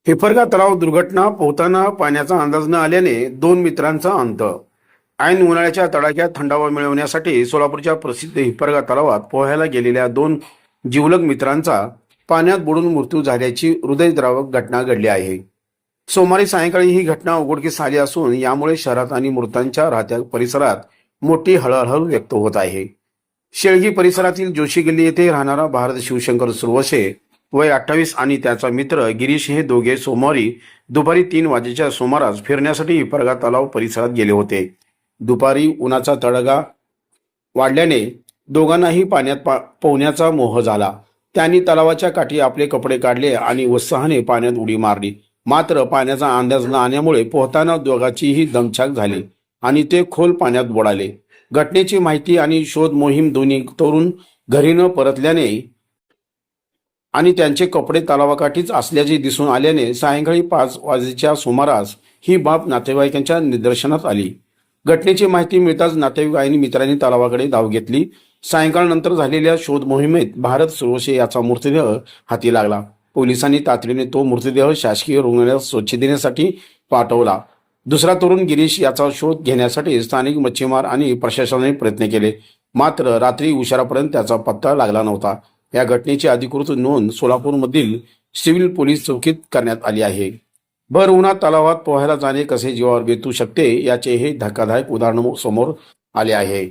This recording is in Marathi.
हिप्परगा तलाव दुर्घटना पोहताना पाण्याचा अंदाज न आल्याने दोन मित्रांचा अंत। ऐन उन्हाळ्याच्या तडाख्यात थंडावा मिळवण्यासाठी सोलापूरच्या प्रसिद्ध हिप्परगा तलावात पोहायला गेलेल्या दोन जिवलग मित्रांचा पाण्यात बुडून मृत्यू झाल्याची हृदयद्रावक घटना घडली आहे। सोमवारी सायंकाळी ही घटना उघडकीस आली असून यामुळे शहरात आणि मृतांच्या राहत्या परिसरात मोठी हळहळ व्यक्त होत आहे। शेळगी परिसरातील जोशी गल्ली येथे राहणारा भारत शिवशंकर सुरवसे वय 28 आणि त्याचा मित्र गिरीश हे दोघे सोमवारी दुपारी 3 वाजेच्या सुमारास फिरण्यासाठी हिप्परगा तलाव परिसरात गेले होते। दुपारी उन्हाचा तडाखा वाढल्याने दोघांनाही पाण्यात पोहण्याचा मोह झाला। त्यांनी तलावाच्या काठी आपले कपडे काढले आणि उत्साहाने पाण्यात उडी मारली। मात्र पाण्याचा अंदाज न आल्यामुळे पोहताना दोघांचीही दमछाक झाली आणि ते खोल पाण्यात बुडाले। घटनेची माहिती आणि शोध मोहीम दोन्ही तरुण घरी न परतल्याने आणि त्यांचे कपडे तलावाकाठीच असल्याचे दिसून आल्याने सायंकाळी 5 वाजेच्या सुमारास ही बाब नातेवाईकांच्या निदर्शनास आली। घटनेची माहिती मिळताच नातेवाईक आणि मित्रांनी तलावाकडे धाव घेतली। सायंकाळनंतर झालेल्या शोध मोहिमेत भारत सुरवसे याचा मृतदेह हाती लागला। पोलिसांनी तातडीने तो मृतदेह शासकीय रुग्णालयात स्वच्छतेसाठी पाठवला। दुसरा तरुण गिरीश याचा शोध घेण्यासाठी स्थानिक मच्छीमार आणि प्रशासनाने प्रयत्न केले, मात्र रात्री उशिरापर्यंत त्याचा पत्ता लागला नव्हता। या घटनेची अधिकृत नोंद सोलापूरमधील सिव्हिल पोलीस चौकीत करण्यात आली आहे। भर उन्हात तलावात पोहायला जाणे कसे जीवावर बेतू शकते याचे हे धक्कादायक उदाहरण समोर आले आहे।